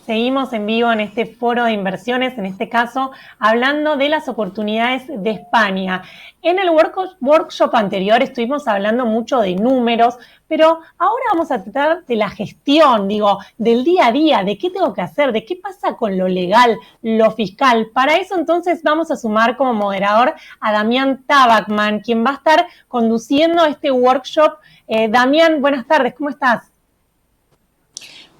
Seguimos en vivo en este foro de inversiones, en este caso, hablando de las oportunidades de España. En el workshop anterior estuvimos hablando mucho de números, pero ahora vamos a tratar de la gestión, del día a día, de qué tengo que hacer, de qué pasa con lo legal, lo fiscal. Para eso entonces vamos a sumar como moderador a Damián Tabacman, quien va a estar conduciendo este workshop. Damián, buenas tardes, ¿cómo estás?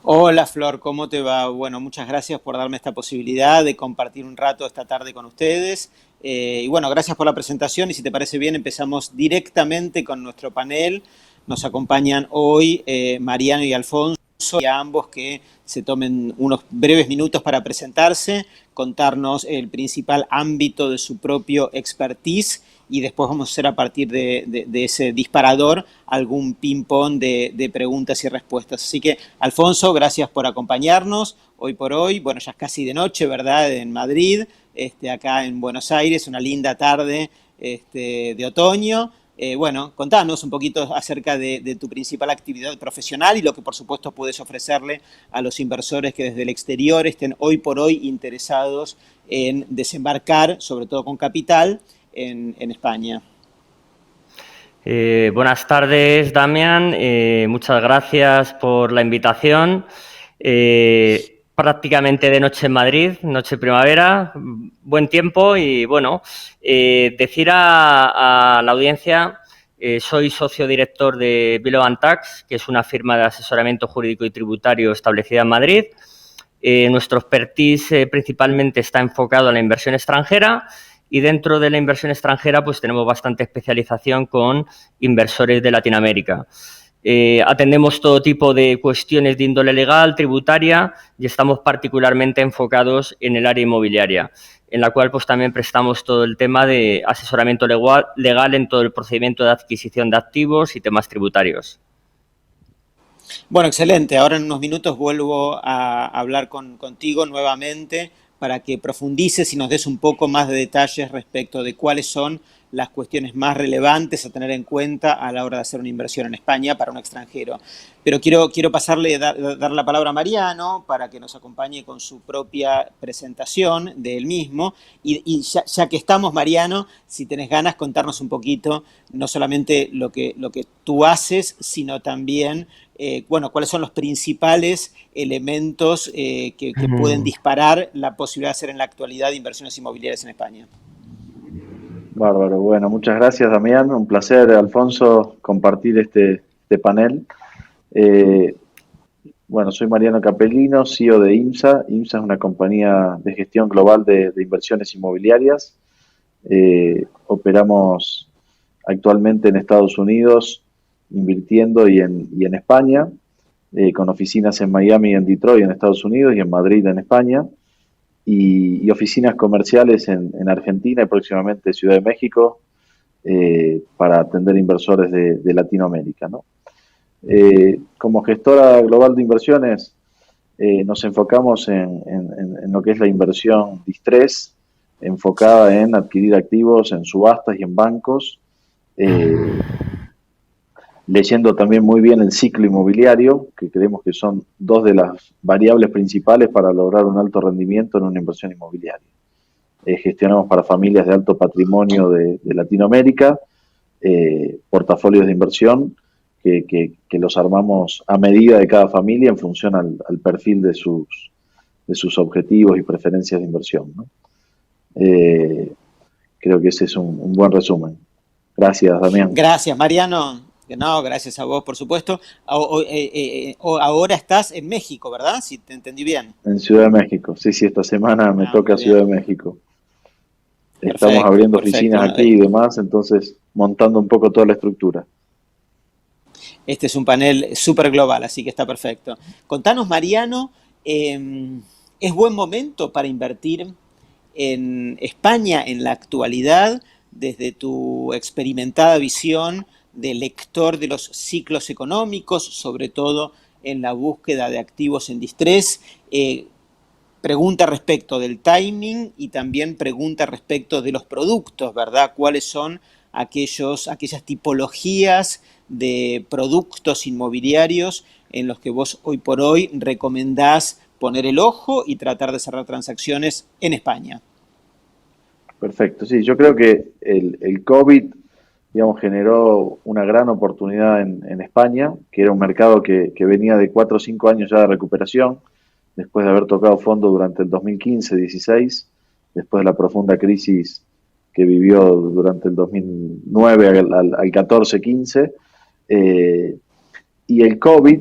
Hola Flor, ¿cómo te va? Bueno, muchas gracias por darme esta posibilidad de compartir un rato esta tarde con ustedes. Y bueno, gracias por la presentación y si te parece bien empezamos directamente con nuestro panel. Nos acompañan hoy Mariano y Alfonso, y a ambos que se tomen unos breves minutos para presentarse, contarnos el principal ámbito de su propio expertise y después vamos a hacer a partir de ese disparador algún ping-pong de preguntas y respuestas. Así que, Alfonso, gracias por acompañarnos hoy por hoy. Bueno, ya es casi de noche, ¿verdad? En Madrid, acá en Buenos Aires, una linda tarde de otoño. Bueno, contanos un poquito acerca de tu principal actividad profesional y lo que por supuesto puedes ofrecerle a los inversores que desde el exterior estén hoy por hoy interesados en desembarcar, sobre todo con capital, en España. Buenas tardes, Damián. Muchas gracias por la invitación. Prácticamente de noche en Madrid, noche primavera, buen tiempo y bueno, decir a la audiencia, soy socio director de Bill & Tax, que es una firma de asesoramiento jurídico y tributario establecida en Madrid. Nuestro expertise principalmente está enfocado a la inversión extranjera y dentro de la inversión extranjera pues tenemos bastante especialización con inversores de Latinoamérica. Atendemos todo tipo de cuestiones de índole legal, tributaria y estamos particularmente enfocados en el área inmobiliaria, en la cual pues también prestamos todo el tema de asesoramiento legal en todo el procedimiento de adquisición de activos y temas tributarios. Bueno, excelente. Ahora en unos minutos vuelvo a hablar contigo nuevamente para que profundices y nos des un poco más de detalles respecto de cuáles son las cuestiones más relevantes a tener en cuenta a la hora de hacer una inversión en España para un extranjero. Pero quiero pasarle, dar la palabra a Mariano para que nos acompañe con su propia presentación de él mismo. Y ya que estamos, Mariano, si tenés ganas, contarnos un poquito, no solamente lo que tú haces, sino también bueno, cuáles son los principales elementos que pueden disparar la posibilidad de hacer en la actualidad inversiones inmobiliarias en España. Bárbaro, bueno, muchas gracias Damián, un placer Alfonso compartir este panel. Bueno, soy Mariano Capellino, CEO de IMSA. IMSA es una compañía de gestión global de inversiones inmobiliarias. Operamos actualmente en Estados Unidos, invirtiendo y en España, con oficinas en Miami y en Detroit en Estados Unidos y en Madrid en España, y oficinas comerciales en Argentina y próximamente Ciudad de México para atender inversores de Latinoamérica, ¿no? Como gestora global de inversiones nos enfocamos en lo que es la inversión distress, enfocada en adquirir activos en subastas y en bancos, leyendo también muy bien el ciclo inmobiliario, que creemos que son dos de las variables principales para lograr un alto rendimiento en una inversión inmobiliaria. Gestionamos para familias de alto patrimonio de Latinoamérica, portafolios de inversión que los armamos a medida de cada familia en función al perfil de sus objetivos y preferencias de inversión, ¿no? Creo que ese es un buen resumen. Gracias, Damián. Gracias, Mariano. No, gracias a vos, por supuesto. Ahora estás en México, ¿verdad? Si te entendí bien. En Ciudad de México. Sí, esta semana me toca Ciudad de México. Perfecto, estamos abriendo oficinas aquí y demás, entonces montando un poco toda la estructura. Este es un panel súper global, así que está perfecto. Contanos, Mariano, ¿es buen momento para invertir en España en la actualidad, desde tu experimentada visión de lector de los ciclos económicos, sobre todo en la búsqueda de activos en distrés? Pregunta respecto del timing y también pregunta respecto de los productos, ¿verdad? ¿Cuáles son aquellas tipologías de productos inmobiliarios en los que vos hoy por hoy recomendás poner el ojo y tratar de cerrar transacciones en España. Perfecto, sí, yo creo que el COVID, digamos, generó una gran oportunidad en España, que era un mercado que venía de 4 o 5 años ya de recuperación, después de haber tocado fondo durante el 2015-16, después de la profunda crisis que vivió durante el 2009 al 14-15, y el COVID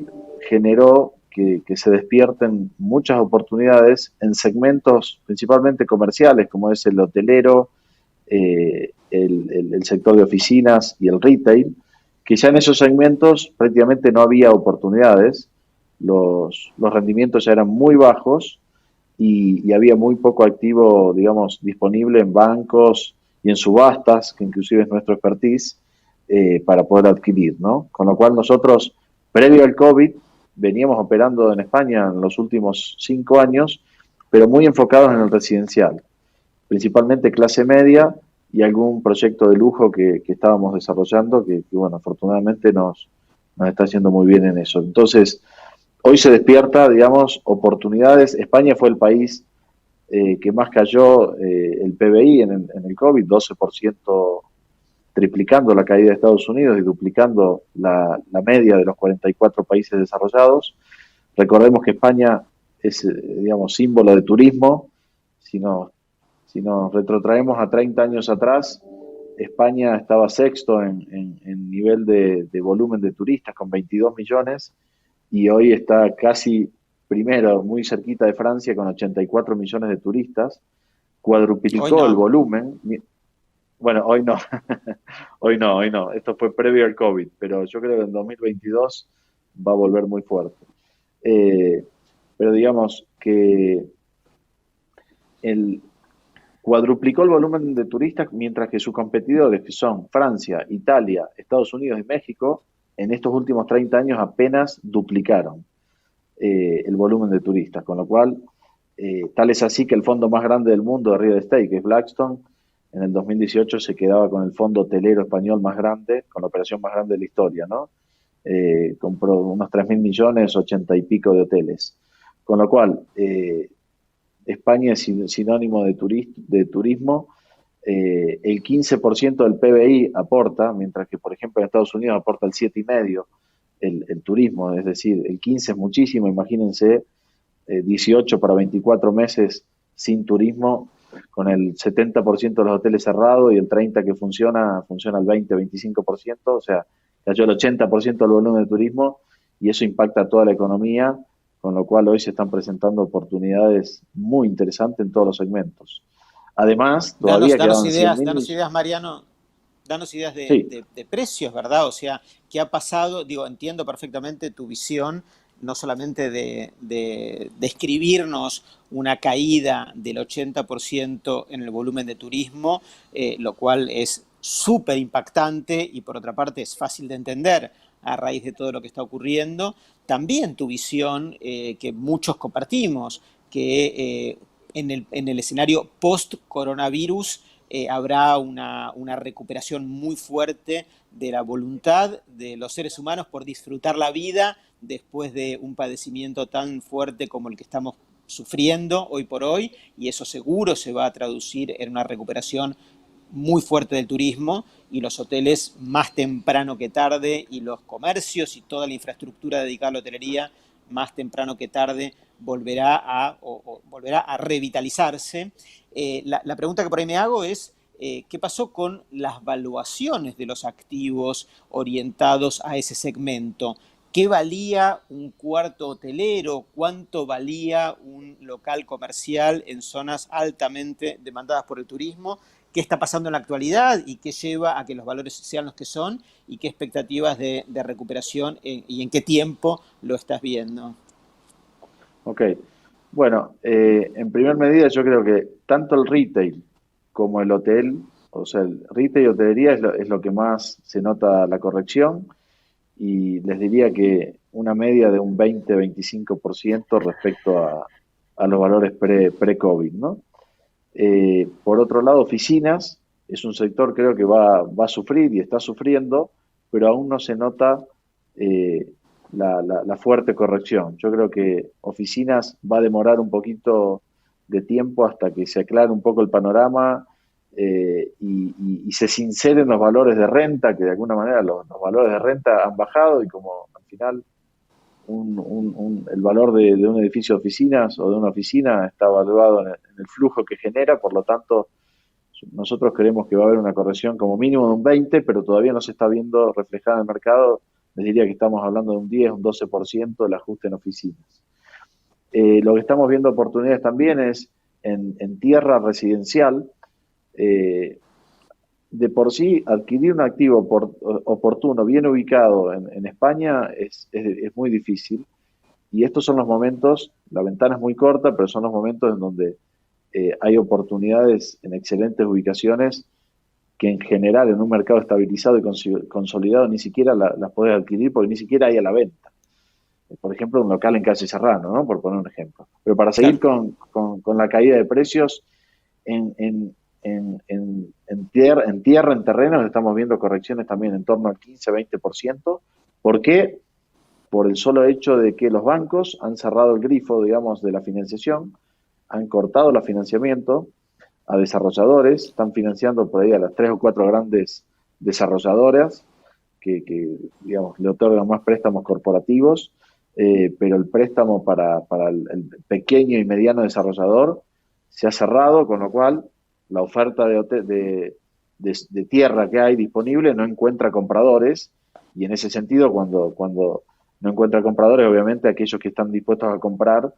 generó que se despierten muchas oportunidades en segmentos principalmente comerciales, como es el hotelero, el sector de oficinas y el retail, que ya en esos segmentos prácticamente no había oportunidades, los rendimientos ya eran muy bajos y había muy poco activo, digamos, disponible en bancos y en subastas, que inclusive es nuestro expertise, para poder adquirir, ¿no? Con lo cual nosotros, previo al COVID, veníamos operando en España en los últimos 5 años, pero muy enfocados en el residencial, principalmente clase media y algún proyecto de lujo que estábamos desarrollando, que bueno, afortunadamente nos está yendo muy bien en eso. Entonces, hoy se despierta, digamos, oportunidades. España fue el país que más cayó el PBI en el COVID, 12%, triplicando la caída de Estados Unidos y duplicando la media de los 44 países desarrollados. Recordemos que España es, digamos, símbolo de turismo. Si nos retrotraemos a 30 años atrás, España estaba sexto en nivel de volumen de turistas, con 22 millones, y hoy está casi primero, muy cerquita de Francia, con 84 millones de turistas. Cuadruplicó el volumen. Bueno, hoy no. Hoy no. Esto fue previo al COVID, pero yo creo que en 2022 va a volver muy fuerte. Pero digamos que cuadruplicó el volumen de turistas, mientras que sus competidores, que son Francia, Italia, Estados Unidos y México, en estos últimos 30 años apenas duplicaron el volumen de turistas, con lo cual, tal es así que el fondo más grande del mundo de real estate, que es Blackstone, en el 2018 se quedaba con el fondo hotelero español más grande, con la operación más grande de la historia, ¿no? Compró unos 3.000 millones, 80 y pico de hoteles. Con lo cual, España es sinónimo de turismo. El 15% del PBI aporta, mientras que, por ejemplo, en Estados Unidos aporta el 7,5% el turismo, es decir, el 15% es muchísimo. Imagínense 18 para 24 meses sin turismo, con el 70% de los hoteles cerrados y el 30% que funciona el 20-25%, o sea, cayó el 80% del volumen de turismo, y eso impacta a toda la economía, con lo cual hoy se están presentando oportunidades muy interesantes en todos los segmentos. Además, todavía danos ideas, Mariano, danos ideas de precios, ¿verdad? O sea, ¿qué ha pasado? Digo, entiendo perfectamente tu visión, no solamente de describirnos una caída del 80% en el volumen de turismo, lo cual es súper impactante y por otra parte es fácil de entender a raíz de todo lo que está ocurriendo. También tu visión, que muchos compartimos, que en el escenario post-coronavirus habrá una recuperación muy fuerte de la voluntad de los seres humanos por disfrutar la vida después de un padecimiento tan fuerte como el que estamos sufriendo hoy por hoy, y eso seguro se va a traducir en una recuperación muy fuerte del turismo, y los hoteles más temprano que tarde, y los comercios y toda la infraestructura dedicada a la hotelería más temprano que tarde volverá a revitalizarse. La pregunta que por ahí me hago es, ¿qué pasó con las valuaciones de los activos orientados a ese segmento? ¿Qué valía un cuarto hotelero? ¿Cuánto valía un local comercial en zonas altamente demandadas por el turismo? ¿Qué está pasando en la actualidad y qué lleva a que los valores sean los que son? ¿Y qué expectativas de recuperación y en qué tiempo lo estás viendo? Ok. Bueno, en primer medida yo creo que tanto el retail como el hotel, o sea, el retail y hotelería es lo que más se nota la corrección, y les diría que una media de un 20-25% respecto a los valores pre-COVID, ¿no? Por otro lado, oficinas es un sector, creo que va a sufrir y está sufriendo, pero aún no se nota la fuerte corrección. Yo creo que oficinas va a demorar un poquito de tiempo hasta que se aclare un poco el panorama y se sinceren los valores de renta, que de alguna manera los valores de renta han bajado y como al final el valor de un edificio de oficinas o de una oficina está evaluado en el flujo que genera, por lo tanto nosotros creemos que va a haber una corrección como mínimo de un 20, pero todavía no se está viendo reflejada en el mercado. Les diría que estamos hablando de un 10, un 12% del ajuste en oficinas. Lo que estamos viendo oportunidades también es en tierra residencial. De por sí, adquirir un activo oportuno, bien ubicado en España es muy difícil. Y estos son los momentos, la ventana es muy corta, pero son los momentos en donde hay oportunidades en excelentes ubicaciones que en general en un mercado estabilizado y consolidado ni siquiera las podés adquirir porque ni siquiera hay a la venta. Por ejemplo, un local en calle Serrano, ¿no? Por poner un ejemplo. Pero para seguir con la caída de precios, en tierra, en terrenos, estamos viendo correcciones también en torno al 15-20%. ¿Por qué? Por el solo hecho de que los bancos han cerrado el grifo, digamos, de la financiación, han cortado el financiamiento a desarrolladores, están financiando por ahí a las 3 o 4 grandes desarrolladoras que digamos, le otorgan más préstamos corporativos, pero el préstamo para el pequeño y mediano desarrollador se ha cerrado, con lo cual la oferta de tierra que hay disponible no encuentra compradores, y en ese sentido, cuando no encuentra compradores, obviamente aquellos que están dispuestos a comprar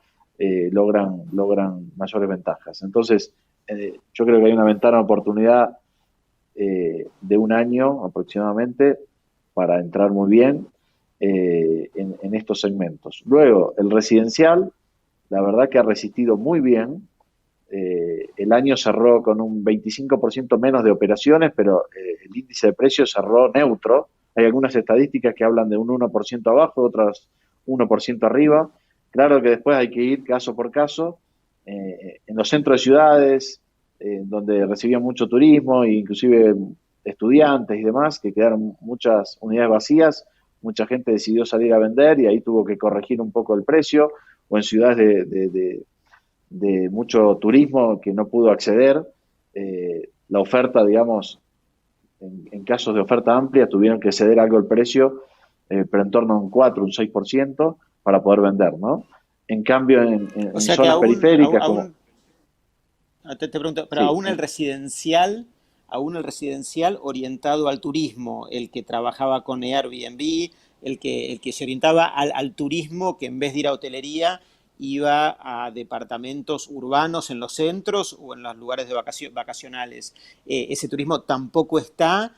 logran mayores ventajas. Entonces, yo creo que hay una ventana de oportunidad de un año aproximadamente para entrar muy bien en estos segmentos. Luego, el residencial, la verdad que ha resistido muy bien. El año cerró con un 25% menos de operaciones, pero el índice de precios cerró neutro. Hay algunas estadísticas que hablan de un 1% abajo, otras 1% arriba. Claro que después hay que ir caso por caso. En los centros de ciudades, donde recibían mucho turismo, e inclusive estudiantes y demás, que quedaron muchas unidades vacías, mucha gente decidió salir a vender y ahí tuvo que corregir un poco el precio, o en ciudades de mucho turismo que no pudo acceder, la oferta, digamos, en casos de oferta amplia tuvieron que ceder algo el precio, pero en torno a un 4, un 6% para poder vender, ¿no? En cambio, en O sea que zonas periféricas como... te pregunto, pero Sí, aún el residencial orientado al turismo, el que trabajaba con Airbnb, el que se orientaba al turismo, que en vez de ir a hotelería, iba a departamentos urbanos en los centros o en los lugares de vacacionales. Ese turismo tampoco está,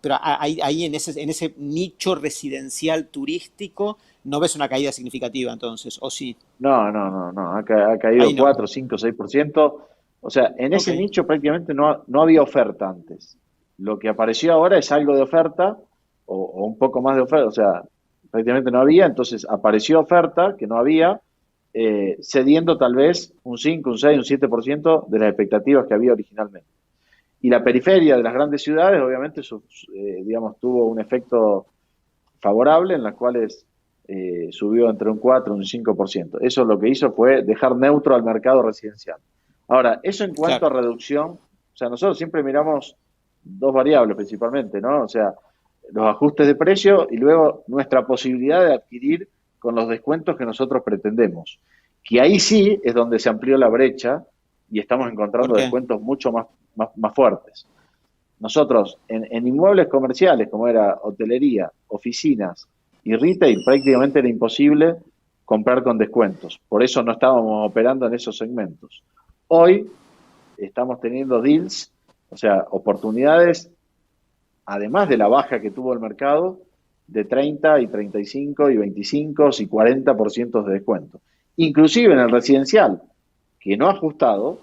pero ahí en ese nicho residencial turístico no ves una caída significativa entonces, ¿o sí? no, ha caído Ahí no. 4, 5, 6%. O sea, en Ok. ese nicho prácticamente no había oferta antes. Lo que apareció ahora es algo de oferta o un poco más de oferta, o sea, prácticamente no había, entonces apareció oferta que no había, cediendo tal vez un 5, un 6, un 7% de las expectativas que había originalmente. Y la periferia de las grandes ciudades, obviamente, digamos, tuvo un efecto favorable en las cuales subió entre un 4 y un 5%. Eso lo que hizo fue dejar neutro al mercado residencial. Ahora, eso en cuanto Claro. a reducción, o sea, nosotros siempre miramos dos variables principalmente, ¿no? O sea, los ajustes de precio y luego nuestra posibilidad de adquirir con los descuentos que nosotros pretendemos. Que ahí sí es donde se amplió la brecha y estamos ¿Por encontrando qué? descuentos mucho más fuertes. Nosotros en inmuebles comerciales, como era hotelería, oficinas y retail, prácticamente era imposible comprar con descuentos. Por eso no estábamos operando en esos segmentos. Hoy estamos teniendo deals, o sea, oportunidades, además de la baja que tuvo el mercado, de 30 y 35 y 25 y 40% de descuento. Inclusive en el residencial, que no ha ajustado,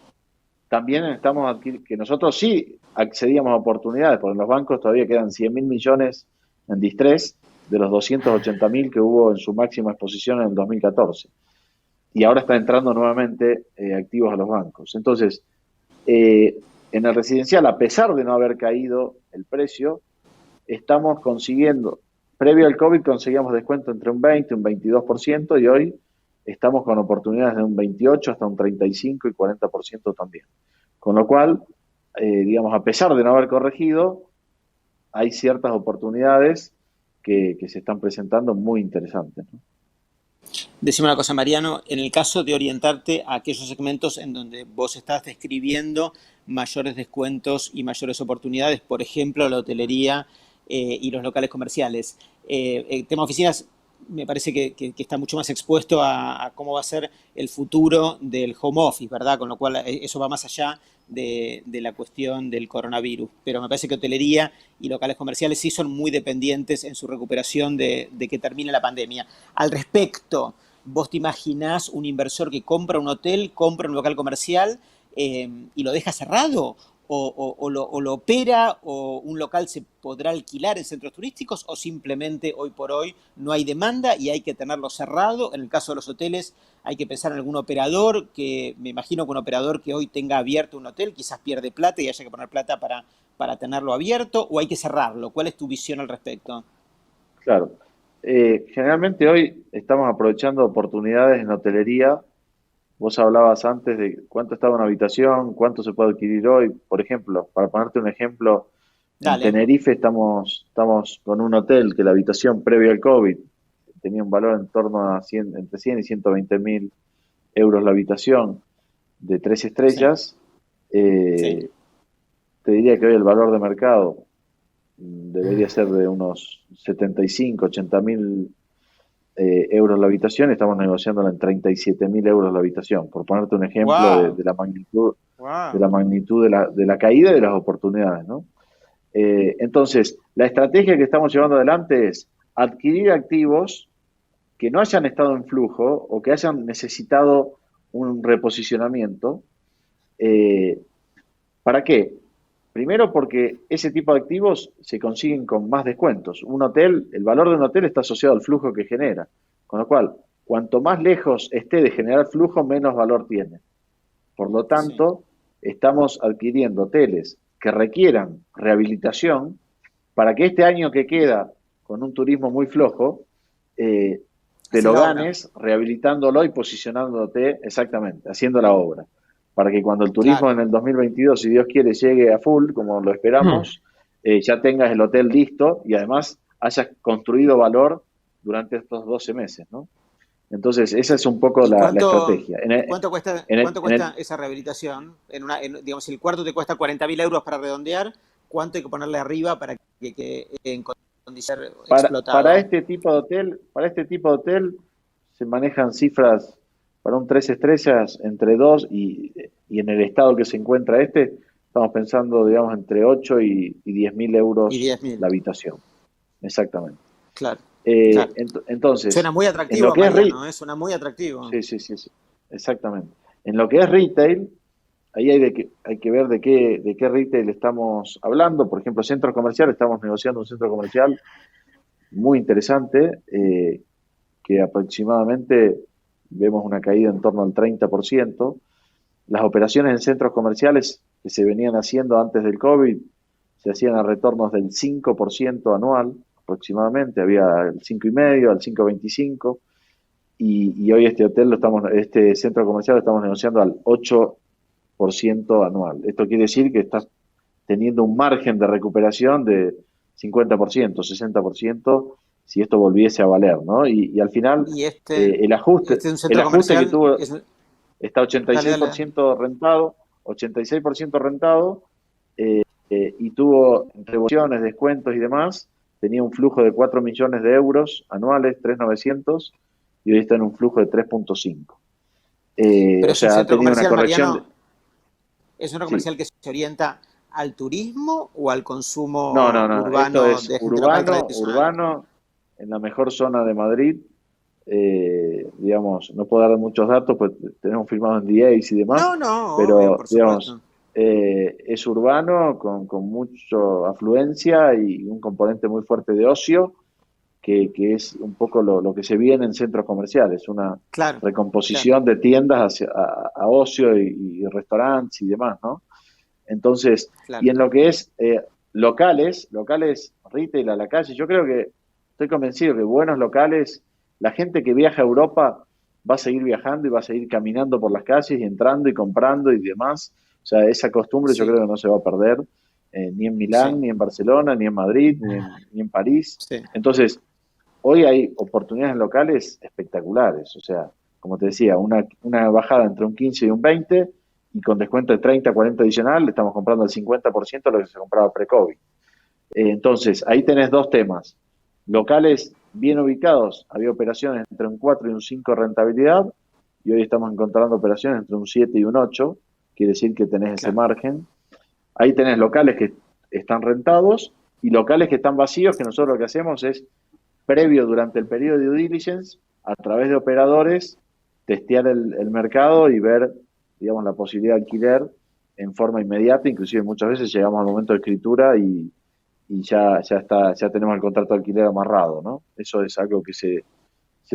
también estamos que nosotros sí accedíamos a oportunidades, porque en los bancos todavía quedan 100.000 millones en distrés de los 280.000 que hubo en su máxima exposición en el 2014. Y ahora está entrando nuevamente activos a los bancos. Entonces, en el residencial, a pesar de no haber caído el precio, estamos consiguiendo previo al COVID conseguíamos descuento entre un 20 y un 22% y hoy estamos con oportunidades de un 28 hasta un 35 y 40% también. Con lo cual, digamos, a pesar de no haber corregido, hay ciertas oportunidades que se están presentando muy interesantes, ¿no? Decime una cosa, Mariano, en el caso de orientarte a aquellos segmentos en donde vos estás describiendo mayores descuentos y mayores oportunidades, por ejemplo, la hotelería y los locales comerciales. El tema oficinas me parece que está mucho más expuesto a cómo va a ser el futuro del home office, ¿verdad? Con lo cual eso va más allá de la cuestión del coronavirus. Pero me parece que hotelería y locales comerciales sí son muy dependientes en su recuperación de que termine la pandemia. Al respecto, ¿vos te imaginás un inversor que compra un hotel, compra un local comercial y lo deja cerrado? ¿O lo opera? ¿O un local se podrá alquilar en centros turísticos? ¿O simplemente hoy por hoy no hay demanda y hay que tenerlo cerrado? En el caso de los hoteles hay que pensar en algún operador, que me imagino que un operador que hoy tenga abierto un hotel quizás pierde plata y haya que poner plata para tenerlo abierto, ¿o hay que cerrarlo? ¿Cuál es tu visión al respecto? Claro. Generalmente hoy estamos aprovechando oportunidades en hotelería. Vos hablabas antes de cuánto estaba una habitación, cuánto se puede adquirir hoy. Por ejemplo, para ponerte un ejemplo, en Dale. Tenerife estamos con un hotel que la habitación previo al COVID tenía un valor en torno a 100, entre 100 y 120.000 euros la habitación de 3 Sí, estrellas. sí. Te diría que hoy el valor de mercado debería ser de unos 75, 80.000 euros la habitación. Estamos negociándola en 37.000 euros la habitación, por ponerte un ejemplo Wow, de la magnitud, de wow. la magnitud de la caída y de las oportunidades, ¿no? Entonces, la estrategia que estamos llevando adelante es adquirir activos que no hayan estado en flujo o que hayan necesitado un reposicionamiento. eh, ¿Para qué? Primero porque ese tipo de activos se consiguen con más descuentos. Un hotel, el valor de un hotel está asociado al flujo que genera. Con lo cual, cuanto más lejos esté de generar flujo, menos valor tiene. Por lo Sí, tanto, estamos adquiriendo hoteles que requieran rehabilitación para que este año que queda con un turismo muy flojo, eh, te hace lo la obra. ganes rehabilitándolo y posicionándote exactamente, haciendo la obra. Para que cuando el turismo Claro. en el 2022, si Dios quiere, llegue a full, como lo esperamos, ya tengas el hotel listo y además hayas construido valor durante estos 12 meses, ¿no? Entonces, esa es un poco ¿Y la estrategia. cuánto En cuesta el, esa rehabilitación? Digamos, si el cuarto te cuesta 40.000 euros para redondear, ¿cuánto hay que ponerle arriba para que en condición de ser para explotado? este tipo de hotel, se manejan cifras para un 3 estrellas entre 2 y en el estado que se encuentra estamos pensando, digamos, entre 8 y 10.000 Y euros 10.000. la habitación. Exactamente. Claro, claro. Entonces, Suena muy en lo atractivo, que es Mariano, ¿eh? Suena muy atractivo. sí, sí, sí, sí, exactamente. En lo que es retail, ahí hay que ver de qué retail estamos hablando. Por ejemplo, centros comerciales, estamos negociando un centro comercial muy interesante, que aproximadamente vemos una caída en torno al 30%. Las operaciones en centros comerciales que se venían haciendo antes del COVID se hacían a retornos del 5% anual aproximadamente, había el 5,5, al 5,25, y hoy este centro comercial lo estamos negociando al 8% anual. Esto quiere decir que estás teniendo un margen de recuperación de 50%, 60%, si esto volviese a valer, ¿no? Y al final, Y este es un el centro ajuste que comercial, tuvo está dale, dale. 86% rentado, 86% rentado, y tuvo revoluciones, descuentos y demás, tenía un flujo de 4 millones de euros anuales, 3.900, y hoy está en un flujo de 3,5. Pero O es un sea, ha centro tenido una comercial, corrección Mariano, es un centro sí. comercial que se orienta al turismo o al No, consumo no, no, esto urbano es de gente local urbano, tradicional. en la mejor zona de Madrid. Digamos, no puedo dar muchos datos, pues tenemos firmado en DAs y demás, No, no, obvio, pero por digamos, supuesto. es urbano con mucha afluencia y un componente muy fuerte de ocio, que es un poco lo que se viene en centros comerciales, una Claro, claro, recomposición de tiendas a ocio y restaurantes y demás, ¿no? Entonces, y claro. en lo que es locales, retail a la calle, yo creo que estoy convencido que buenos locales, la gente que viaja a Europa va a seguir viajando y va a seguir caminando por las calles y entrando y comprando y demás. O sea, esa costumbre yo Sí, creo que no se va a perder, ni en Milán, sí, ni en Barcelona, ni en Madrid, ni en París. sí, Entonces, hoy hay oportunidades locales espectaculares. O sea, como te decía, una bajada entre un 15 y un 20 y con descuento de 30, 40 adicional, le estamos comprando el 50% de lo que se compraba pre-COVID. Entonces, ahí tenés dos temas. Locales bien ubicados, había operaciones entre un 4 y un 5 de rentabilidad, y hoy estamos encontrando operaciones entre un 7 y un 8, quiere decir que tenés ese claro. margen. Ahí tenés locales que están rentados y locales que están vacíos, que nosotros lo que hacemos es, previo durante el periodo de due diligence, a través de operadores, testear el mercado y ver, digamos, la posibilidad de alquiler en forma inmediata. Inclusive muchas veces llegamos al momento de escritura y ya tenemos el contrato de alquiler amarrado, ¿no? Eso es algo que se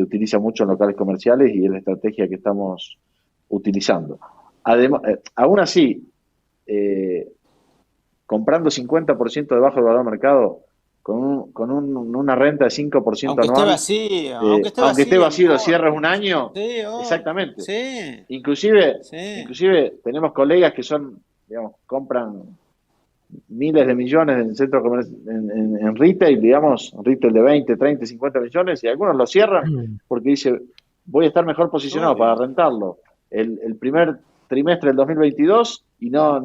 utiliza mucho en locales comerciales y es la estrategia que estamos utilizando. Además, aún así, eh, comprando 50% debajo del valor de mercado, una renta de 5% Aunque esté anual, vacío, aunque esté vacío, lo no cierres un importa. año, Sí, exactamente. sí, Inclusive, sí. inclusive tenemos colegas que son, digamos, compran miles de millones en centros en retail, digamos, retail de 20, 30, 50 millones, y algunos lo cierran porque dice, voy a estar mejor posicionado para Obvio. rentarlo el primer trimestre del 2022 y no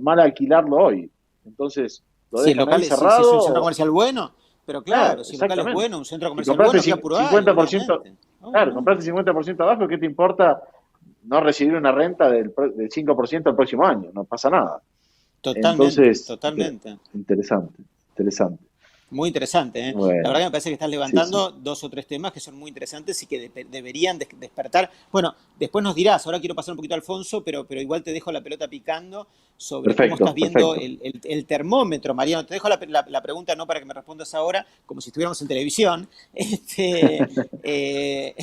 mal alquilarlo hoy. Entonces, lo Si el dejan ahí local, si es un centro cerrado. comercial bueno, pero claro, si el local es Exactamente. bueno, un centro Si comercial compraste bueno, ¿qué apuro hay? 50%, Obviamente. claro, Obvio. compraste 50% abajo, ¿qué te importa no recibir una renta del 5% el próximo año? No pasa nada. Totalmente, Entonces, totalmente. interesante, interesante. Muy interesante, ¿eh? La verdad Bueno, que me parece que estás sí, sí. levantando dos o tres temas que son muy interesantes y que deberían despertar. Bueno, después nos dirás, ahora quiero pasar un poquito a Alfonso, pero igual te dejo la pelota picando sobre cómo estás Perfecto, viendo perfecto. el termómetro, Mariano. Te dejo la pregunta no para que me respondas ahora, como si estuviéramos en televisión, eh,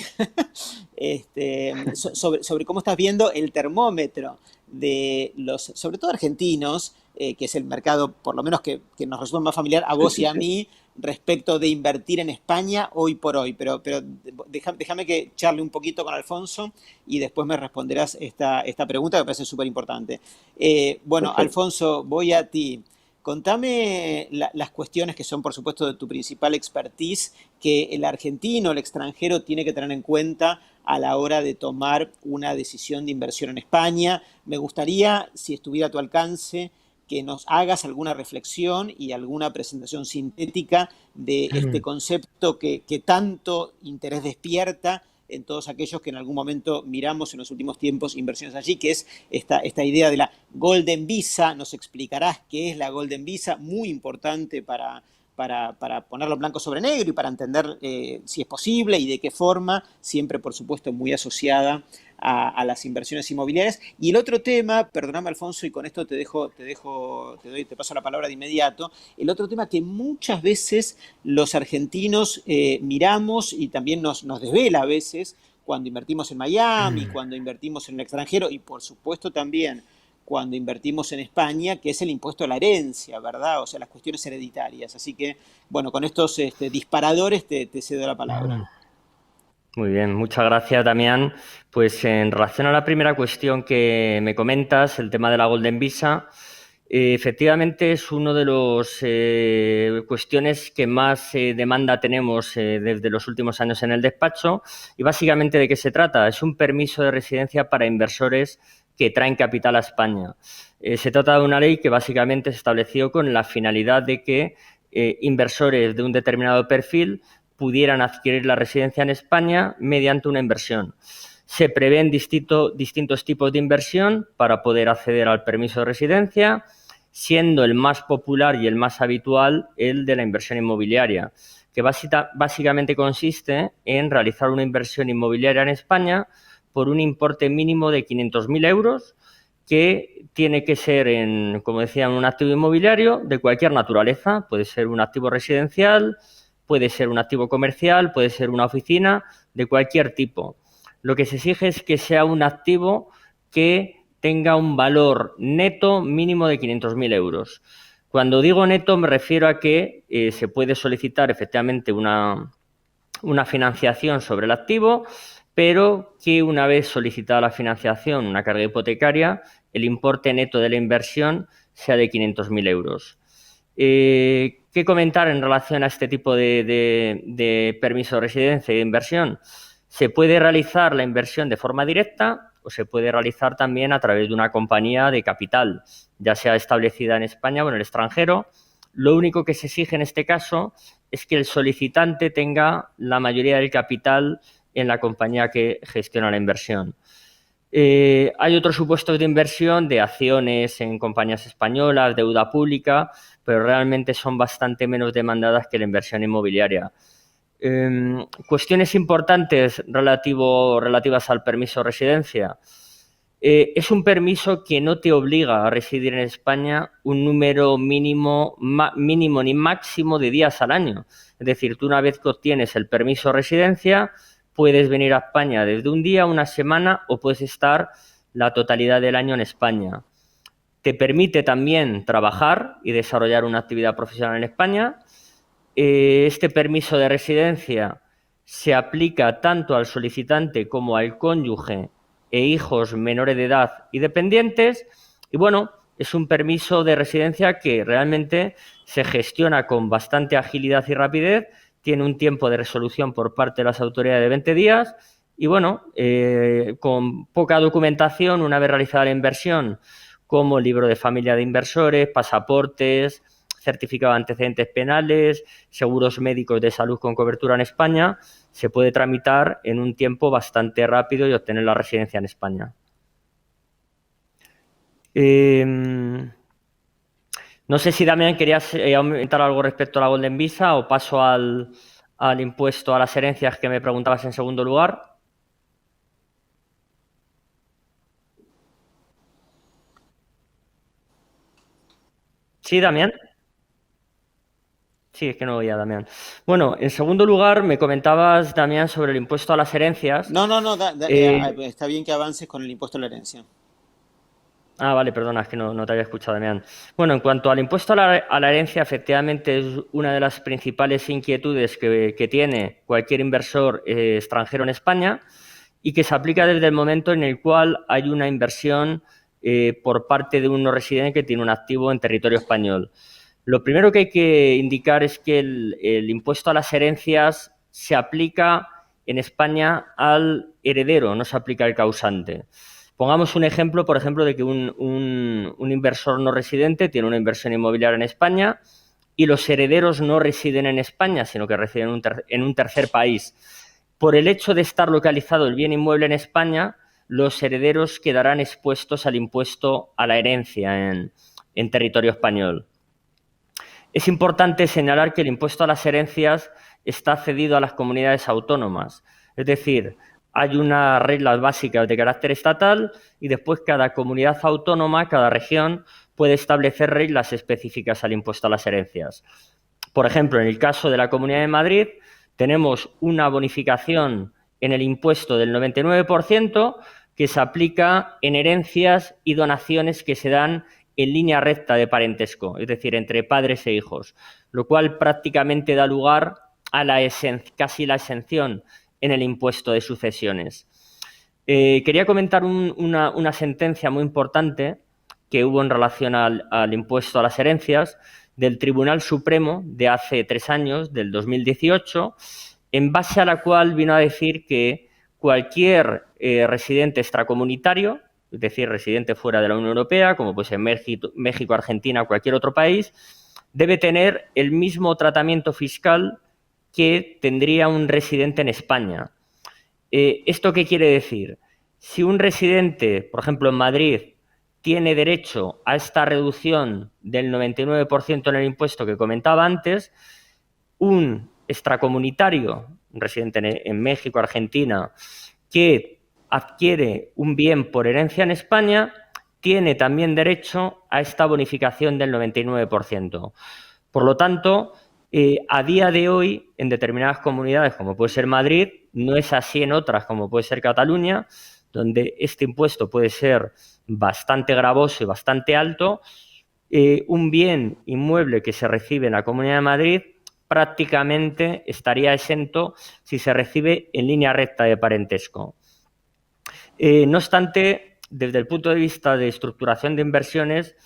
sobre cómo estás viendo el termómetro de los, sobre todo argentinos, que es el mercado, por lo menos que nos resulta más familiar a Sí, vos y sí, a sí. mí, respecto de invertir en España hoy por hoy. Pero déjame que charle un poquito con Alfonso y después me responderás esta pregunta que me parece súper importante. Bueno, Perfecto. Alfonso, voy a ti. Contame las cuestiones que son, por supuesto, de tu principal expertise, que el argentino, el extranjero, tiene que tener en cuenta a la hora de tomar una decisión de inversión en España. Me gustaría, si estuviera a tu alcance, que nos hagas alguna reflexión y alguna presentación sintética de este concepto que tanto interés despierta en todos aquellos que en algún momento miramos en los últimos tiempos inversiones allí, que es esta idea de la Golden Visa. Nos explicarás qué es la Golden Visa, muy importante para ponerlo blanco sobre negro y para entender si es posible y de qué forma, siempre por supuesto muy asociada a las inversiones inmobiliarias. Y el otro tema, perdóname Alfonso, y con esto te paso la palabra de inmediato, el otro tema que muchas veces los argentinos miramos y también nos desvela a veces cuando invertimos en Miami, cuando invertimos en el extranjero y por supuesto también cuando invertimos en España, que es el impuesto a la herencia, ¿verdad? O sea, las cuestiones hereditarias. Así que, bueno, con estos disparadores te cedo la palabra. Muy bien, muchas gracias, Damián. Pues en relación a la primera cuestión que me comentas, el tema de la Golden Visa, efectivamente es uno de los cuestiones que más demanda tenemos desde los últimos años en el despacho. Y básicamente, ¿de qué se trata? Es un permiso de residencia para inversores que traen capital a España. Se trata de una ley que básicamente se estableció con la finalidad de que inversores de un determinado perfil pudieran adquirir la residencia en España mediante una inversión. Se prevén distintos tipos de inversión para poder acceder al permiso de residencia, siendo el más popular y el más habitual el de la inversión inmobiliaria, que básicamente consiste en realizar una inversión inmobiliaria en España por un importe mínimo de 500.000 euros, que tiene que ser, como decía, un activo inmobiliario de cualquier naturaleza. Puede ser un activo residencial, puede ser un activo comercial, puede ser una oficina, de cualquier tipo. Lo que se exige es que sea un activo que tenga un valor neto mínimo de 500.000 euros. Cuando digo neto me refiero a que se puede solicitar efectivamente una financiación sobre el activo, pero que una vez solicitada la financiación, una carga hipotecaria, el importe neto de la inversión sea de 500.000 euros. ¿Qué comentar en relación a este tipo de permiso de residencia y de inversión? Se puede realizar la inversión de forma directa o se puede realizar también a través de una compañía de capital, ya sea establecida en España o en el extranjero. Lo único que se exige en este caso es que el solicitante tenga la mayoría del capital en la compañía que gestiona la inversión. Hay otros supuestos de inversión de acciones en compañías españolas, deuda pública, pero realmente son bastante menos demandadas que la inversión inmobiliaria. Cuestiones importantes relativas al permiso de residencia. Es un permiso que no te obliga a residir en España un número mínimo ni máximo de días al año. Es decir, tú una vez que obtienes el permiso de residencia, puedes venir a España desde un día, una semana o puedes estar la totalidad del año en España. Te permite también trabajar y desarrollar una actividad profesional en España. Este permiso de residencia se aplica tanto al solicitante como al cónyuge e hijos menores de edad y dependientes. Y bueno, es un permiso de residencia que realmente se gestiona con bastante agilidad y rapidez, tiene un tiempo de resolución por parte de las autoridades de 20 días y bueno, con poca documentación, una vez realizada la inversión, como libro de familia de inversores, pasaportes, certificado de antecedentes penales, seguros médicos de salud con cobertura en España, se puede tramitar en un tiempo bastante rápido y obtener la residencia en España. No sé si, Damián, querías aumentar algo respecto a la Golden Visa o paso al impuesto a las herencias que me preguntabas en segundo lugar. Sí, Damián. Sí, es que no oía, Damián. Bueno, en segundo lugar, me comentabas, Damián, sobre el impuesto a las herencias. No, está bien que avances con el impuesto a la herencia. Vale, perdona, es que no te había escuchado, Damián. Bueno, en cuanto al impuesto a la herencia, efectivamente es una de las principales inquietudes que tiene cualquier inversor extranjero en España y que se aplica desde el momento en el cual hay una inversión por parte de un no residente que tiene un activo en territorio español. Lo primero que hay que indicar es que el impuesto a las herencias se aplica en España al heredero, no se aplica al causante. Pongamos un ejemplo, por ejemplo, de que un inversor no residente tiene una inversión inmobiliaria en España y los herederos no residen en España, sino que residen en un tercer país. Por el hecho de estar localizado el bien inmueble en España, los herederos quedarán expuestos al impuesto a la herencia en territorio español. Es importante señalar que el impuesto a las herencias está cedido a las comunidades autónomas, es decir, hay unas reglas básicas de carácter estatal y después cada comunidad autónoma, cada región, puede establecer reglas específicas al impuesto a las herencias. Por ejemplo, en el caso de la Comunidad de Madrid, tenemos una bonificación en el impuesto del 99% que se aplica en herencias y donaciones que se dan en línea recta de parentesco, es decir, entre padres e hijos, lo cual prácticamente da lugar a casi la exención en el impuesto de sucesiones. Quería comentar una sentencia muy importante que hubo en relación al impuesto a las herencias del Tribunal Supremo de hace 3 años, del 2018, en base a la cual vino a decir que cualquier residente extracomunitario, es decir, residente fuera de la Unión Europea, como puede ser México, Argentina o cualquier otro país, debe tener el mismo tratamiento fiscal que tendría un residente en España. ¿Esto qué quiere decir? Si un residente, por ejemplo, en Madrid, tiene derecho a esta reducción del 99% en el impuesto que comentaba antes, un extracomunitario, un residente en México, Argentina, que adquiere un bien por herencia en España, tiene también derecho a esta bonificación del 99%. Por lo tanto, a día de hoy, en determinadas comunidades, como puede ser Madrid, no es así en otras, como puede ser Cataluña, donde este impuesto puede ser bastante gravoso y bastante alto, un bien inmueble que se recibe en la Comunidad de Madrid prácticamente estaría exento si se recibe en línea recta de parentesco. No obstante, desde el punto de vista de estructuración de inversiones,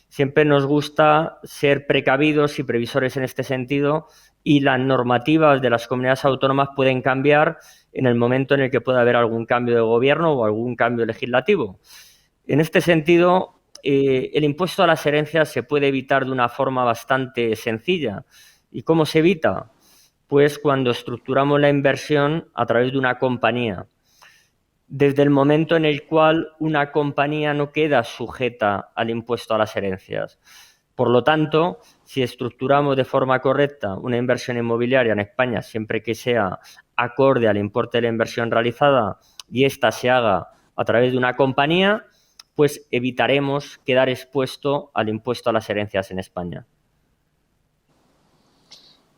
siempre nos gusta ser precavidos y previsores en este sentido, y las normativas de las comunidades autónomas pueden cambiar en el momento en el que pueda haber algún cambio de gobierno o algún cambio legislativo. En este sentido, el impuesto a las herencias se puede evitar de una forma bastante sencilla. ¿Y cómo se evita? Pues cuando estructuramos la inversión a través de una compañía. Desde el momento en el cual una compañía no queda sujeta al impuesto a las herencias. Por lo tanto, si estructuramos de forma correcta una inversión inmobiliaria en España, siempre que sea acorde al importe de la inversión realizada y ésta se haga a través de una compañía, pues evitaremos quedar expuesto al impuesto a las herencias en España.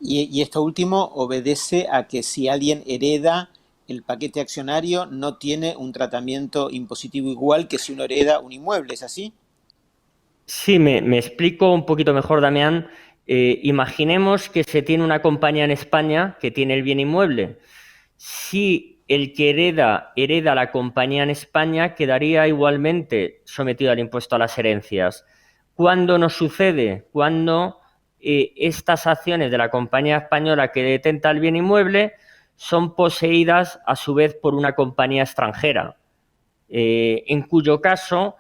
Y esto último obedece a que si alguien hereda el paquete accionario no tiene un tratamiento impositivo igual que si uno hereda un inmueble, ¿es así? Sí, me explico un poquito mejor, Damián. Imaginemos que se tiene una compañía en España que tiene el bien inmueble. Si el que hereda la compañía en España, quedaría igualmente sometido al impuesto a las herencias. ¿Cuándo nos sucede? Cuando estas acciones de la compañía española que detenta el bien inmueble son poseídas a su vez por una compañía extranjera, en cuyo caso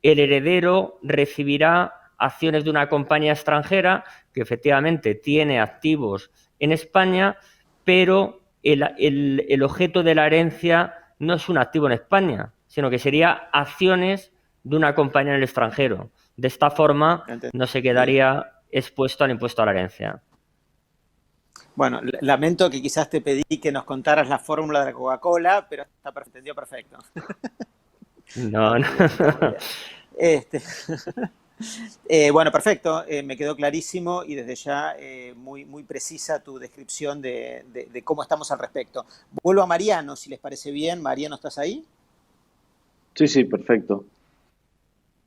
el heredero recibirá acciones de una compañía extranjera que efectivamente tiene activos en España, pero el objeto de la herencia no es un activo en España, sino que sería acciones de una compañía en el extranjero. De esta forma no se quedaría expuesto al impuesto a la herencia. Bueno, lamento que quizás te pedí que nos contaras la fórmula de la Coca-Cola, pero entendió perfecto. No, no. Bueno, perfecto, me quedó clarísimo y desde ya muy precisa tu descripción de cómo estamos al respecto. Vuelvo a Mariano, si les parece bien. Mariano, ¿estás ahí? Sí, perfecto.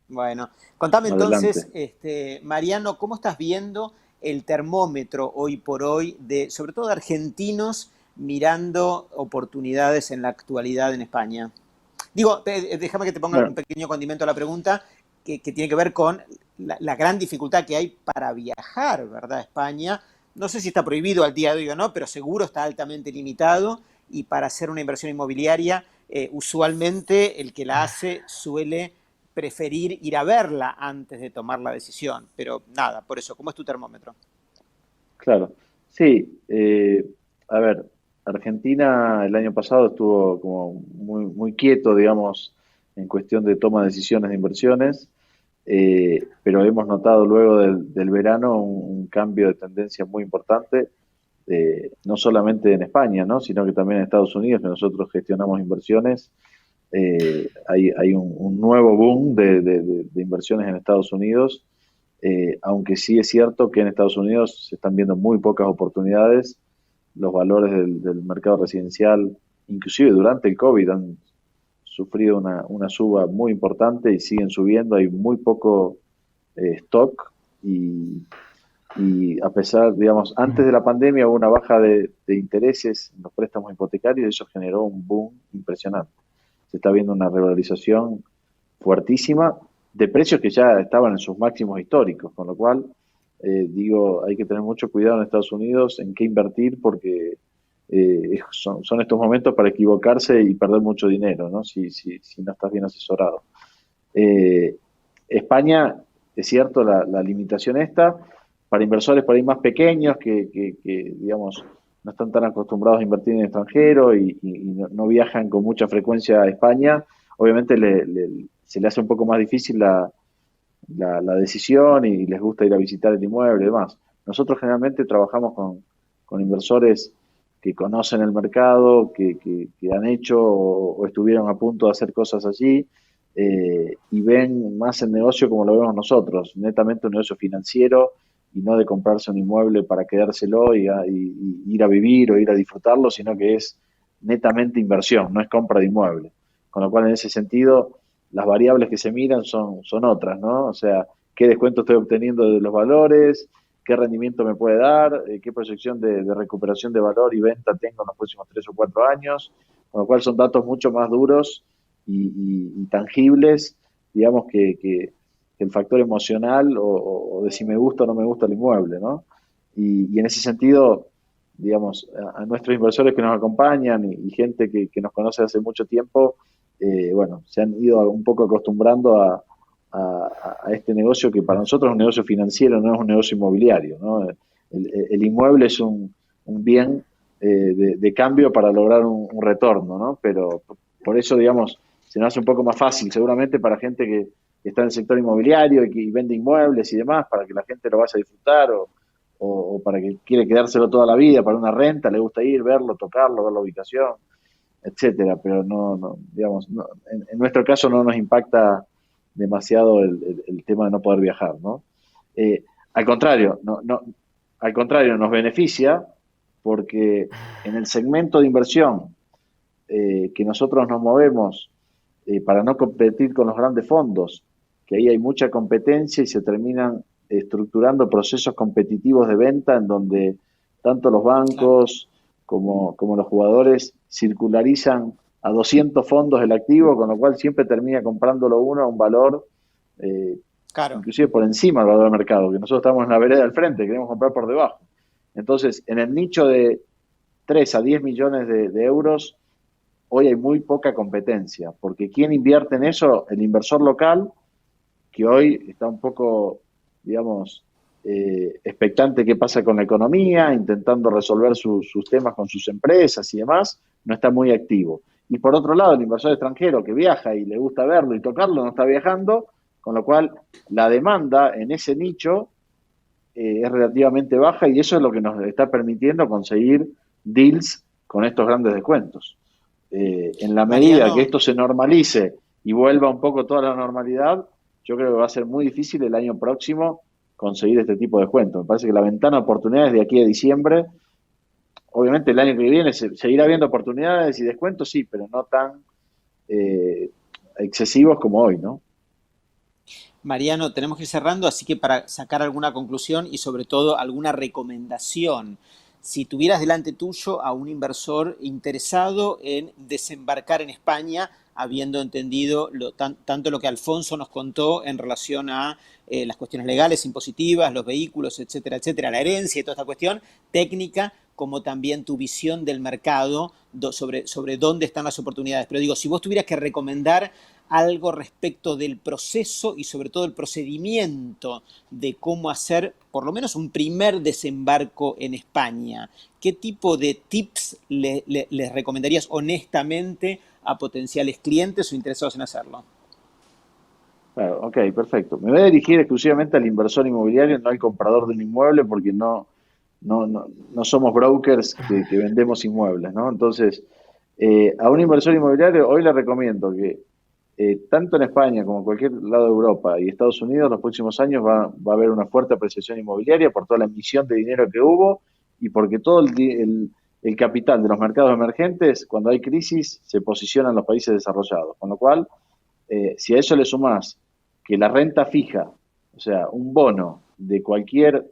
Bueno, contame Adelante. entonces, Mariano, ¿cómo estás viendo el termómetro hoy por hoy sobre todo de argentinos mirando oportunidades en la actualidad en España? Digo, déjame que te ponga un pequeño condimento a la pregunta que tiene que ver con la gran dificultad que hay para viajar, ¿verdad? A España. No sé si está prohibido al día de hoy o no, pero seguro está altamente limitado y para hacer una inversión inmobiliaria, usualmente el que la hace suele preferir ir a verla antes de tomar la decisión. Pero nada, por eso, ¿cómo es tu termómetro? Claro, sí. A ver, Argentina el año pasado estuvo como muy quieto, digamos, en cuestión de toma de decisiones de inversiones, pero hemos notado luego del verano un cambio de tendencia muy importante, no solamente en España, ¿no? Sino que también en Estados Unidos, que nosotros gestionamos inversiones. Hay un nuevo boom de inversiones en Estados Unidos, aunque sí es cierto que en Estados Unidos se están viendo muy pocas oportunidades. Los valores del mercado residencial, inclusive durante el COVID, han sufrido una suba muy importante y siguen subiendo. Hay muy poco stock y a pesar, digamos, antes de la pandemia hubo una baja de intereses en los préstamos hipotecarios y eso generó un boom impresionante. Se está viendo una revalorización fuertísima de precios que ya estaban en sus máximos históricos, con lo cual, digo, hay que tener mucho cuidado en Estados Unidos en qué invertir porque son estos momentos para equivocarse y perder mucho dinero, ¿no? Si no estás bien asesorado. España, es cierto, la limitación está para inversores por ahí más pequeños que digamos, no están tan acostumbrados a invertir en extranjero y no viajan con mucha frecuencia a España, obviamente se le hace un poco más difícil la decisión y les gusta ir a visitar el inmueble y demás. Nosotros generalmente trabajamos con inversores que conocen el mercado, que han hecho o estuvieron a punto de hacer cosas allí y ven más el negocio como lo vemos nosotros, netamente un negocio financiero y no de comprarse un inmueble para quedárselo y ir a vivir o ir a disfrutarlo, sino que es netamente inversión, no es compra de inmueble. Con lo cual, en ese sentido, las variables que se miran son otras, ¿no? O sea, qué descuento estoy obteniendo de los valores, qué rendimiento me puede dar, qué proyección de recuperación de valor y venta tengo en los próximos 3 o 4 años, con lo cual son datos mucho más duros y tangibles, digamos, que el factor emocional o de si me gusta o no me gusta el inmueble, ¿no? Y en ese sentido, digamos, a nuestros inversores que nos acompañan y gente que nos conoce hace mucho tiempo, bueno, se han ido un poco acostumbrando a este negocio que para nosotros es un negocio financiero, no es un negocio inmobiliario, ¿no? El inmueble es un bien de cambio para lograr un retorno, ¿no? Pero por eso, digamos, se nos hace un poco más fácil, seguramente para gente que está en el sector inmobiliario y que vende inmuebles y demás, para que la gente lo vaya a disfrutar o para que quiere quedárselo toda la vida, para una renta, le gusta ir, verlo, tocarlo, ver la ubicación, etcétera. Pero no digamos, en nuestro caso no nos impacta demasiado el tema de no poder viajar, ¿no? Al contrario, al contrario, nos beneficia porque en el segmento de inversión que nosotros nos movemos para no competir con los grandes fondos, que ahí hay mucha competencia y se terminan estructurando procesos competitivos de venta en donde tanto los bancos como los jugadores circularizan a 200 fondos el activo, con lo cual siempre termina comprándolo uno a un valor inclusive por encima del valor del mercado, que nosotros estamos en la vereda del frente, queremos comprar por debajo. Entonces, en el nicho de 3 a 10 millones de euros, hoy hay muy poca competencia, porque ¿quién invierte en eso? El inversor local, que hoy está un poco, digamos, expectante qué pasa con la economía, intentando resolver sus temas con sus empresas y demás, no está muy activo. Y por otro lado, el inversor extranjero que viaja y le gusta verlo y tocarlo, no está viajando, con lo cual la demanda en ese nicho es relativamente baja y eso es lo que nos está permitiendo conseguir deals con estos grandes descuentos. En la medida Mariano, que esto se normalice y vuelva un poco toda la normalidad, yo creo que va a ser muy difícil el año próximo conseguir este tipo de descuentos. Me parece que la ventana de oportunidades de aquí a diciembre, obviamente el año que viene seguirá habiendo oportunidades y descuentos, sí, pero no tan excesivos como hoy, ¿no? Mariano, tenemos que ir cerrando, así que para sacar alguna conclusión y sobre todo alguna recomendación, si tuvieras delante tuyo a un inversor interesado en desembarcar en España, habiendo entendido tanto lo que Alfonso nos contó en relación a las cuestiones legales, impositivas, los vehículos, etcétera, etcétera, la herencia y toda esta cuestión técnica, como también tu visión del mercado sobre dónde están las oportunidades. Pero digo, si vos tuvieras que recomendar algo respecto del proceso y sobre todo el procedimiento de cómo hacer por lo menos un primer desembarco en España, ¿qué tipo de tips les recomendarías honestamente a potenciales clientes o interesados en hacerlo? Claro, ok, perfecto. Me voy a dirigir exclusivamente al inversor inmobiliario, no al comprador de un inmueble, porque no somos brokers que vendemos inmuebles, ¿no? Entonces, a un inversor inmobiliario hoy le recomiendo que tanto en España como en cualquier lado de Europa y Estados Unidos, en los próximos años va a haber una fuerte apreciación inmobiliaria por toda la emisión de dinero que hubo y porque todo el capital de los mercados emergentes, cuando hay crisis, se posiciona en los países desarrollados. Con lo cual, si a eso le sumás que la renta fija, o sea, un bono de cualquier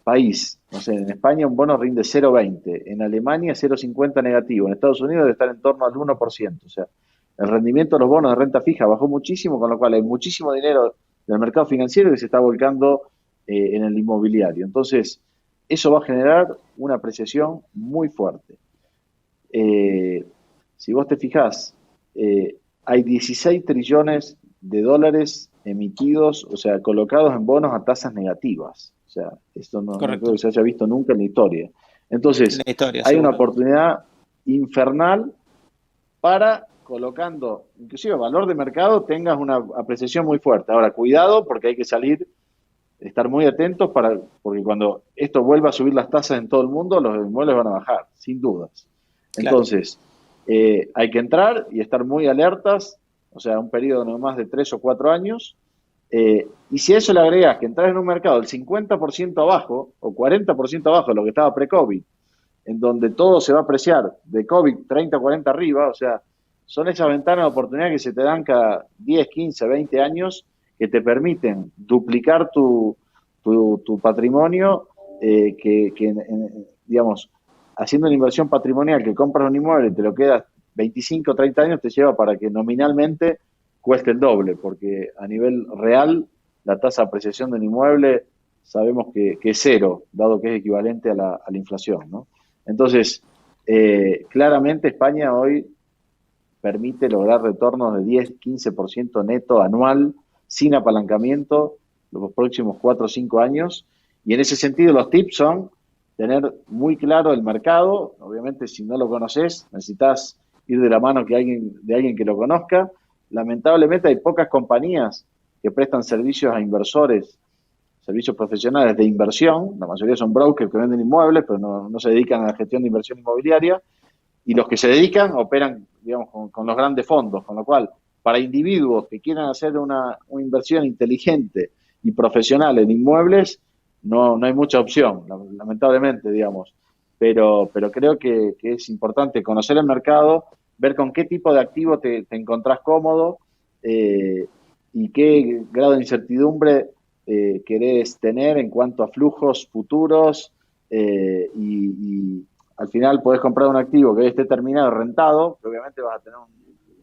país, no sé, en España un bono rinde 0,20, en Alemania 0,50 negativo, en Estados Unidos debe estar en torno al 1%, o sea, el rendimiento de los bonos de renta fija bajó muchísimo, con lo cual hay muchísimo dinero del mercado financiero que se está volcando en el inmobiliario. Entonces, eso va a generar una apreciación muy fuerte. Si vos te fijás, hay 16 trillones de dólares emitidos, o sea, colocados en bonos a tasas negativas. O sea, esto no creo que se haya visto nunca en la historia. Entonces, hay una oportunidad infernal para, colocando, inclusive valor de mercado, tengas una apreciación muy fuerte. Ahora, cuidado, porque hay que estar muy atentos, porque cuando esto vuelva a subir las tasas en todo el mundo, los inmuebles van a bajar, sin dudas. Entonces, hay que entrar y estar muy alertas, o sea, un periodo no más de 3 o 4 años, y si a eso le agregas que entras en un mercado del 50% abajo o 40% abajo de lo que estaba pre-COVID, en donde todo se va a apreciar de COVID 30 o 40 arriba, o sea, son esas ventanas de oportunidad que se te dan cada 10, 15, 20 años que te permiten duplicar tu patrimonio, digamos, haciendo una inversión patrimonial, que compras un inmueble y te lo quedas 25 o 30 años, te lleva para que nominalmente cueste el doble, porque a nivel real la tasa de apreciación del inmueble sabemos que es cero, dado que es equivalente a la inflación, ¿no? Entonces, claramente España hoy permite lograr retornos de 10-15% neto anual, sin apalancamiento, los próximos 4 o 5 años, y en ese sentido los tips son tener muy claro el mercado. Obviamente, si no lo conoces, necesitas ir de la mano de alguien que lo conozca. Lamentablemente hay pocas compañías que prestan servicios a inversores, servicios profesionales de inversión. La mayoría son brokers que venden inmuebles, pero no se dedican a la gestión de inversión inmobiliaria. Y los que se dedican operan, digamos, con los grandes fondos, con lo cual, para individuos que quieran hacer una inversión inteligente y profesional en inmuebles, no hay mucha opción, lamentablemente, digamos. Pero creo que es importante conocer el mercado, ver con qué tipo de activo te encontrás cómodo, y qué grado de incertidumbre querés tener en cuanto a flujos futuros, y al final podés comprar un activo que esté terminado, rentado, que obviamente vas a tener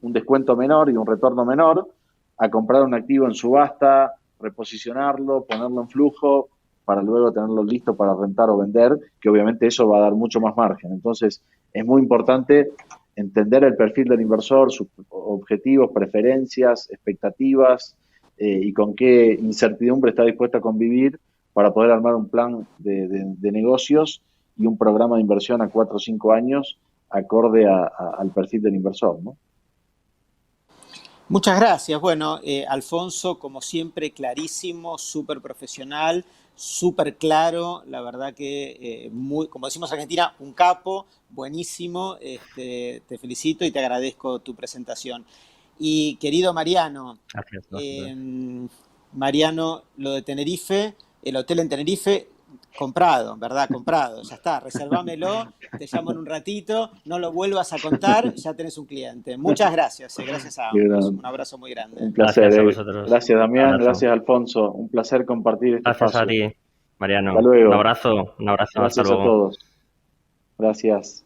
un descuento menor y un retorno menor, a comprar un activo en subasta, reposicionarlo, ponerlo en flujo, para luego tenerlo listo para rentar o vender, que obviamente eso va a dar mucho más margen. Entonces, es muy importante entender el perfil del inversor, sus objetivos, preferencias, expectativas, y con qué incertidumbre está dispuesto a convivir para poder armar un plan de negocios y un programa de inversión a 4 o 5 años acorde al perfil del inversor, ¿no? Muchas gracias. Bueno, Alfonso, como siempre, clarísimo, súper profesional, súper claro. La verdad que, como decimos en Argentina, un capo, buenísimo. Te felicito y te agradezco tu presentación. Y querido Mariano, Gracias. Mariano, lo de Tenerife, el hotel en Tenerife, comprado, ¿verdad? Comprado, ya está, reservámelo, te llamo en un ratito, no lo vuelvas a contar, ya tenés un cliente. Muchas gracias, gracias a ambos, un abrazo muy grande. Un placer. Gracias a vosotros. Gracias, Damián, gracias, Alfonso, un placer compartir este espacio. Gracias a ti, Mariano. Hasta luego. Un abrazo, gracias hasta luego. A todos. Gracias.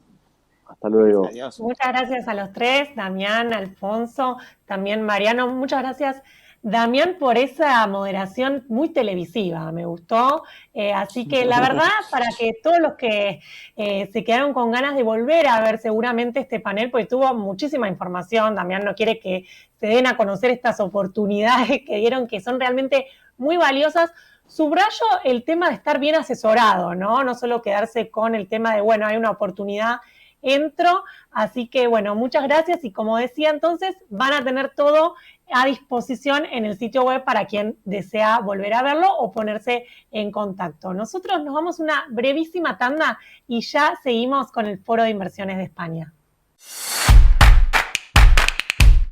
Hasta luego. Adiós. Muchas gracias a los tres, Damián, Alfonso, también Mariano. Muchas gracias, Damián, por esa moderación muy televisiva, me gustó. Así que la verdad, para que todos los que se quedaron con ganas de volver a ver seguramente este panel, porque tuvo muchísima información, Damián no quiere que se den a conocer estas oportunidades que dieron, que son realmente muy valiosas. Subrayo el tema de estar bien asesorado, ¿no? No solo quedarse con el tema de, bueno, hay una oportunidad, entro, así que bueno, muchas gracias y como decía entonces, van a tener todo a disposición en el sitio web para quien desea volver a verlo o ponerse en contacto. Nosotros nos vamos a una brevísima tanda y ya seguimos con el Foro de Inversiones de España.